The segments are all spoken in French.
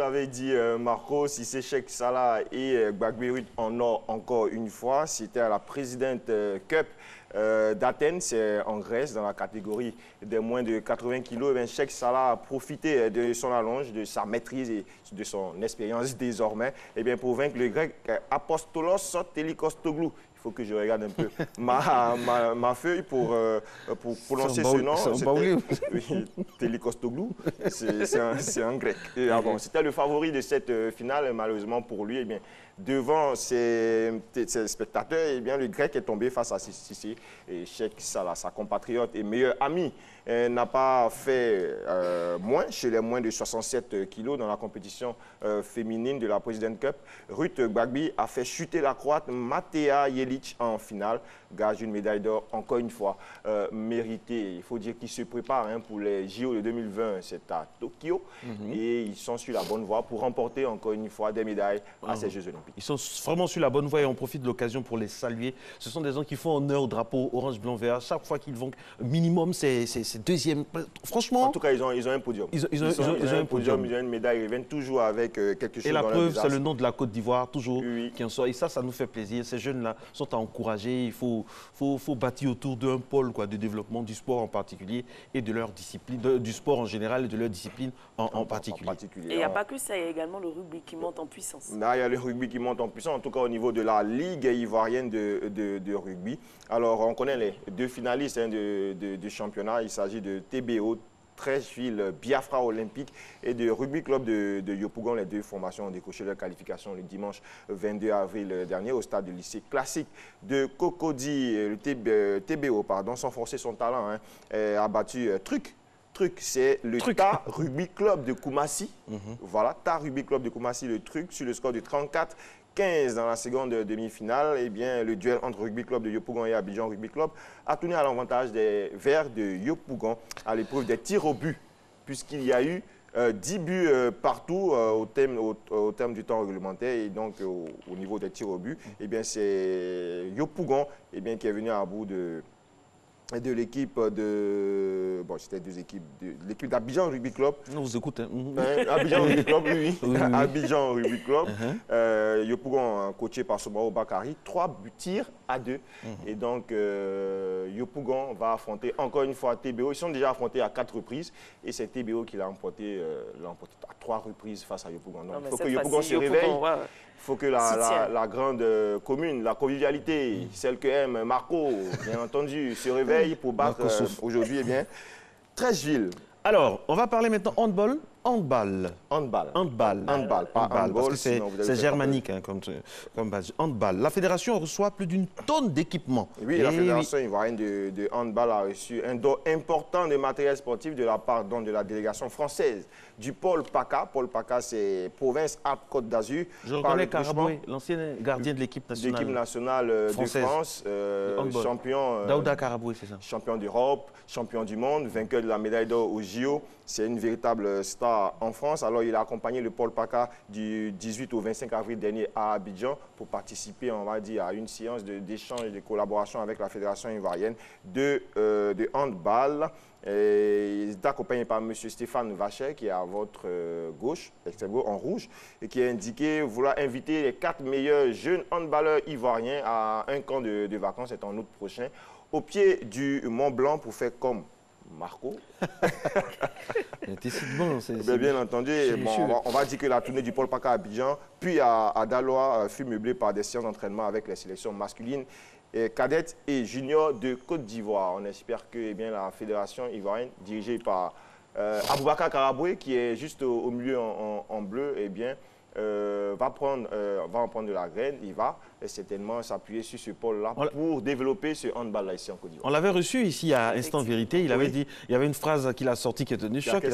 l'avez dit, Marco, si c'est Cheikh Salah et Gbagbe Ruth en or encore une fois, c'était à la Presidents Cup d'Athènes, c'est en Grèce, dans la catégorie des moins de 80 kilos. Et Cheikh Salah a profité de son allonge, de sa maîtrise et de son expérience désormais, pour vaincre le grec Apostolos Telikostoglou. Il faut que je regarde un peu ma feuille pour prononcer ce nom. Oui, Telikostoglou, c'est un grec. Bon, c'était le favori de cette finale, malheureusement pour lui. Devant ses spectateurs, le grec est tombé face à Sissi. Et Cheikh Salah, sa compatriote et meilleur ami, n'a pas fait moins chez les moins de 67 kilos dans la compétition féminine de la Presidents Cup. Ruth Gbagbe a fait chuter la Croate Matea Jelic en finale. Gage une médaille d'or, encore une fois, méritée. Il faut dire qu'ils se préparent pour les JO de 2020, c'est à Tokyo. Et ils sont sur la bonne voie pour remporter encore une fois des médailles à ces Jeux Olympiques. Ils sont vraiment sur la bonne voie et on profite de l'occasion pour les saluer. Ce sont des gens qui font honneur au drapeau orange, blanc, vert. Chaque fois qu'ils vont, minimum, c'est deuxième. Franchement. En tout cas, ils ont un podium. Ils ont un podium. Ils ont une médaille. Ils viennent toujours avec quelque chose. Et la preuve, c'est le nom de la Côte d'Ivoire, toujours, oui. qui en sort. Et ça nous fait plaisir. Ces jeunes-là sont à encourager. Il faut bâtir autour d'un pôle de développement du sport en particulier et de leur discipline, du sport en général et de leur discipline en particulier. Et il n'y a pas que ça, il y a également le rugby qui monte en puissance. Là, il y a le rugby qui monte en puissance, en tout cas au niveau de la Ligue ivoirienne de rugby. Alors, on connaît les deux finalistes du championnat. Il s'agit de TBO, Treichville, Biafra Olympique et de Rugby Club de Yopougon. Les deux formations ont décroché leur qualification le dimanche 22 avril dernier au stade du lycée classique de Cocody. Le TBO, sans forcer son talent, a battu Truc, c'est le TAR Rugby Club de Koumassi. Voilà, TAR Rugby Club de Koumassi, le Truc, sur le score de 34-15 dans la seconde demi-finale. Le duel entre Rugby Club de Yopougon et Abidjan Rugby Club a tourné à l'avantage des Verts de Yopougon à l'épreuve des tirs au but, puisqu'il y a eu 10 buts partout au terme du temps réglementaire. Et donc, au niveau des tirs au but, c'est Yopougon qui est venu à bout de l'équipe de... Bon, c'était deux équipes. L'équipe d'Abidjan Rugby Club. On vous écoute. Abidjan Rugby Club, oui. Abidjan Rugby Club. Yopougon, coaché par Sobrao Bakari. 3 tirs à 2. Et donc, Yopougon va affronter encore une fois TBO. Ils sont déjà affrontés à 4 reprises. Et c'est TBO qui l'a emporté à 3 reprises face à Yopougon. Donc, il faut que Yopougon se réveille. Il faut que la grande commune, la convivialité, celle que aime Marco, bien entendu, se réveille pour battre aujourd'hui, Treichville. Alors, on va parler maintenant handball. Handball, pas handball. Parce que c'est germanique comme base. Handball. La fédération reçoit plus d'une tonne d'équipements. Oui, la fédération ivoirienne de handball a reçu un don important de matériel sportif de la part de la délégation française du Pôle PACA. Pôle PACA, c'est Province Alpes-Côte d'Azur. Je reconnais Karaboué, l'ancien gardien de l'équipe nationale. L'équipe nationale de France, champion. Daouda Karaboué, c'est ça. Champion d'Europe, champion du monde, vainqueur de la médaille d'or au JO. C'est une véritable star en France. Alors, il a accompagné le Pôle PACA du 18 au 25 avril dernier à Abidjan pour participer, on va dire, à une séance d'échange et de collaboration avec la Fédération ivoirienne de handball. Il est accompagné par M. Stéphane Vachet, qui est à votre gauche, extrême gauche, en rouge, et qui a indiqué vouloir inviter les 4 meilleurs jeunes handballeurs ivoiriens à un camp de vacances, c'est en août prochain, au pied du Mont Blanc pour faire comme Marco. Bien entendu, on va dire que la tournée du Pôle PACA à Abidjan, puis à Daloa, fut meublée par des séances d'entraînement avec les sélections masculines, cadettes et juniors de Côte d'Ivoire. On espère que la fédération ivoirienne, dirigée par Aboubakar Karaboué, qui est juste au milieu en bleu, va en prendre de la graine. Il va certainement s'appuyer sur ce pôle-là pour développer ce handball-là ici en Côte d'Ivoire. On l'avait reçu ici à Instant Vérité. Il avait dit, il y avait une phrase qu'il a sortie qui est tenue choc.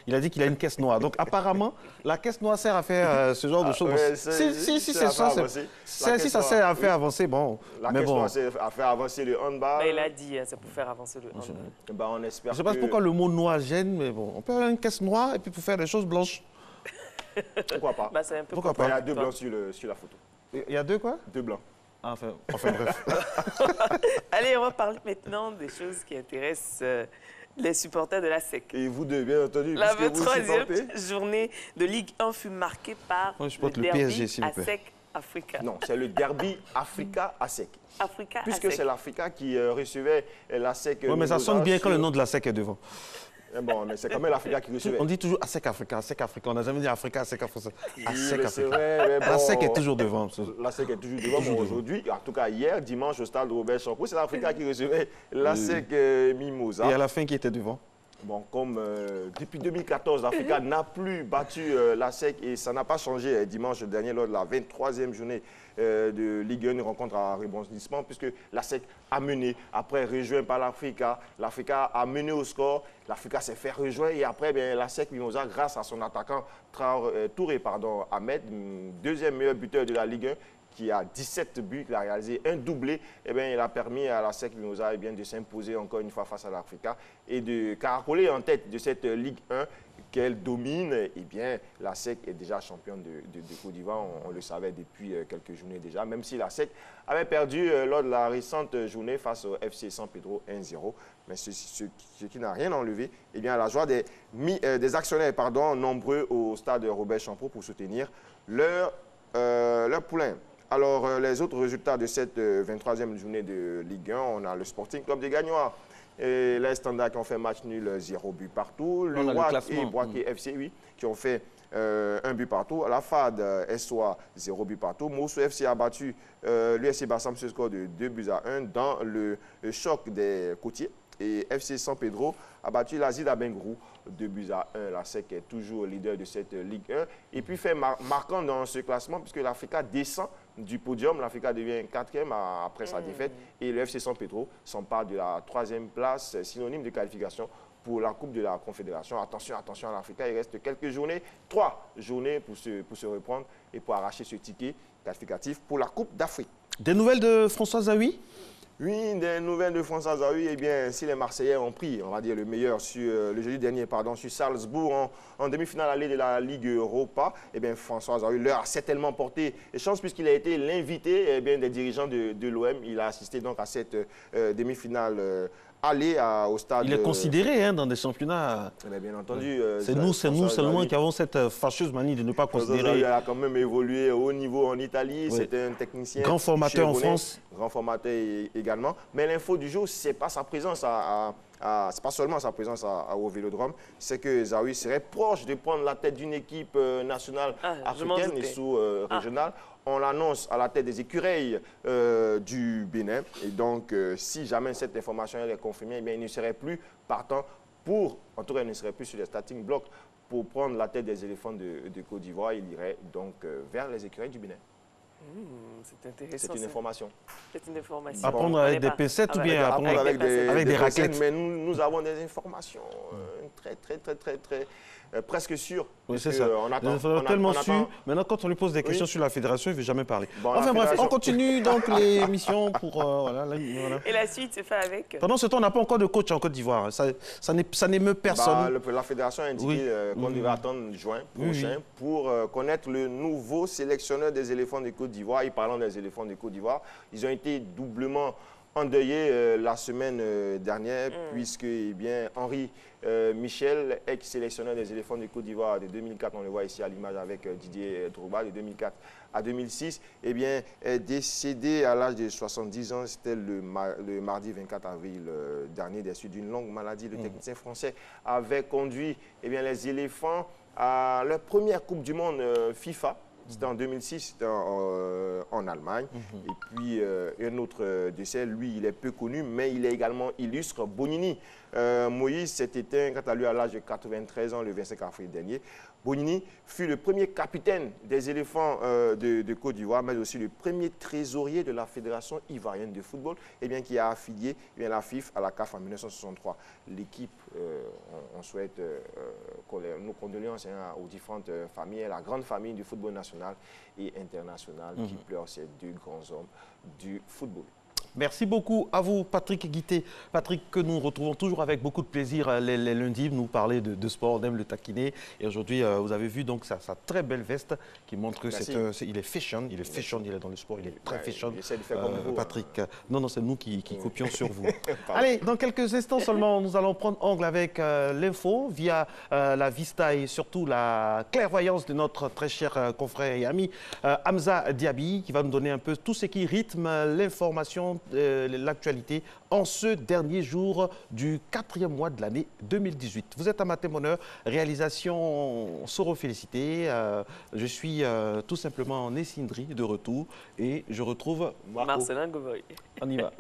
Il a dit qu'il a une caisse noire. Donc apparemment, la caisse noire sert à faire ce genre de choses. Si ça sert à faire avancer, bon. La caisse noire sert à faire avancer le handball. Il a dit, c'est pour faire avancer le handball. On espère. Je ne sais pas pourquoi le mot noir gêne, mais bon, on peut avoir une caisse noire et puis pour faire des choses blanches. Pourquoi pas? Pourquoi pas? Il y a 2 blancs sur la photo. Il y a 2 quoi? 2 blancs. Enfin bref. Allez, on va parler maintenant des choses qui intéressent les supporters de la SEC. Et vous deux, bien entendu. La 23e journée de Ligue 1 fut marquée par le derby ASEC Africa. Non, c'est le derby Africa ASEC. Africa Puisque c'est l'Africa qui recevait l'ASEC. Oui, mais ça sonne bien quand le nom de l'ASEC est devant. Bon, mais c'est quand même l'Africa qui recevait. On dit toujours ASEC Africa, ASEC Africa. On n'a jamais dit Africa, ASEC Africa. ASEC Africa. L'ASEC est toujours devant. L'ASEC est toujours devant. Bon, aujourd'hui, en tout cas hier, dimanche, au stade Robert Champoux, c'est l'Africa qui recevait l'ASEC Mimosa. Et à la fin, qui était devant? Bon, comme depuis 2014, l'Africa n'a plus battu l'ASEC et ça n'a pas changé dimanche dernier lors de la 23e journée de Ligue 1, une rencontre à rebondissement, puisque l'ASEC a mené, après rejoint par l'Africa. L'Africa a mené au score, l'Africa s'est fait rejoindre et après, l'ASEC Mimosa, grâce à son attaquant Touré Ahmed, deuxième meilleur buteur de la Ligue 1, qui a 17 buts, il a réalisé un doublé, il a permis à l'ASEC Mimosa de s'imposer encore une fois face à l'Africa et de caracoler en tête de cette Ligue 1 qu'elle domine. L'ASEC est déjà championne de Côte d'Ivoire, on le savait depuis quelques journées déjà, même si l'ASEC avait perdu lors de la récente journée face au FC San Pedro 1-0. Mais ce qui n'a rien enlevé, à la joie des actionnaires nombreux au stade Robert Champoux pour soutenir leur poulain. Alors, les autres résultats de cette 23e journée de Ligue 1, on a le Sporting Club de Gagnois et les Standards qui ont fait match nul 0 but partout. Le WAC et Boaké FC, oui, qui ont fait 1 but partout. La FAD SOA 0 but partout. Moussou FC a battu l'USC Bassam sur le score de 2-1 dans le choc des côtiers. Et FC San Pedro a battu l'Azida Bengrou 2-1. La SEC est toujours leader de cette Ligue 1. Et puis fait marquant dans ce classement, puisque l'Africa descend du podium. L'Africa devient 4e après sa défaite. Et le FC San Pedro s'empare de la 3e place, synonyme de qualification pour la Coupe de la Confédération. Attention, attention à l'Africa. Il reste quelques journées, 3 journées pour se reprendre et pour arracher ce ticket qualificatif pour la Coupe d'Afrique. Des nouvelles de François Zawi? Oui, des nouvelles de François Zawi. Si les Marseillais ont pris, on va dire, le meilleur le jeudi dernier, sur Salzbourg en demi-finale allée de la Ligue Europa, François Zawi leur a certainement porté chance puisqu'il a été l'invité des dirigeants de l'OM. Il a assisté donc à cette demi-finale aller au stade. Il est considéré dans des championnats. Bien entendu. C'est nous seulement qui avons cette fâcheuse manie de ne pas considérer. Il a quand même évolué au haut niveau en Italie. Oui. C'était un technicien. Grand formateur en France. Grand formateur également. Mais l'info du jour, ce n'est pas sa présence c'est pas seulement sa présence au Vélodrome, c'est que Zawi serait proche de prendre la tête d'une équipe nationale africaine et sous-régionale. On l'annonce à la tête des écureuils du Bénin. Et donc, si jamais cette information est confirmée, il ne serait plus partant en tout cas, il ne serait plus sur les starting blocks pour prendre la tête des éléphants de Côte d'Ivoire. Il irait donc vers les écureuils du Bénin. C'est intéressant. C'est une information. C'est une information. Apprendre avec des pincettes ou bien apprendre avec des raquettes? Mais nous avons des informations très presque sûres. Oui, c'est ça. On attend tellement su. Maintenant, quand on lui pose des questions sur la fédération, il ne veut jamais parler. Bon, enfin bref, on continue donc l'émission pour... voilà. Et la suite se fait avec... Pendant ce temps, on n'a pas encore de coach en Côte d'Ivoire. Ça n'émeut personne. La fédération a indiqué qu'on devait attendre juin prochain pour connaître le nouveau sélectionneur des éléphants de Côte d'Ivoire. Et parlant des éléphants de Côte d'Ivoire, ils ont été doublement endeuillé la semaine dernière, puisque Henri Michel, ex-sélectionneur des éléphants de Côte d'Ivoire de 2004, on le voit ici à l'image avec Didier Drogba, de 2004 à 2006, est décédé à l'âge de 70 ans. C'était le mardi 24 avril dernier, des suites d'une longue maladie. Le technicien français avait conduit les éléphants à leur première Coupe du Monde FIFA. C'était en 2006, c'était en Allemagne. Et puis, un autre décès, lui, il est peu connu, mais il est également illustre. Bonini, Moïse s'est éteint quant à lui à l'âge de 93 ans, le 25 avril dernier. Bonini fut le premier capitaine des éléphants de Côte d'Ivoire, mais aussi le premier trésorier de la Fédération ivoirienne de football, qui a affilié la FIF à la CAF en 1963. L'équipe, on souhaite nos condoléances aux différentes familles, à la grande famille du football national et international qui pleure ces deux grands hommes du football. Merci beaucoup à vous, Patrick Guité. Patrick, que nous retrouvons toujours avec beaucoup de plaisir les lundis, nous parler de sport, on aime le taquiner. Et aujourd'hui, vous avez vu donc sa très belle veste qui montre qu'il est fashion, il est dans le sport, il est très fashion. J'essaie de faire comme vous, Patrick. Non, c'est nous qui copions sur vous. Allez, dans quelques instants seulement, nous allons prendre angle avec l'info via la vista et surtout la clairvoyance de notre très cher confrère et ami Hamza Diaby, qui va nous donner un peu tout ce qui rythme l'information, l'actualité en ce dernier jour du 4e mois de l'année 2018. Vous êtes à Matin Bonheur, réalisation Soro Félicité. Je suis tout simplement Nessindri de retour et je retrouve Marcelin Govoy. On y va.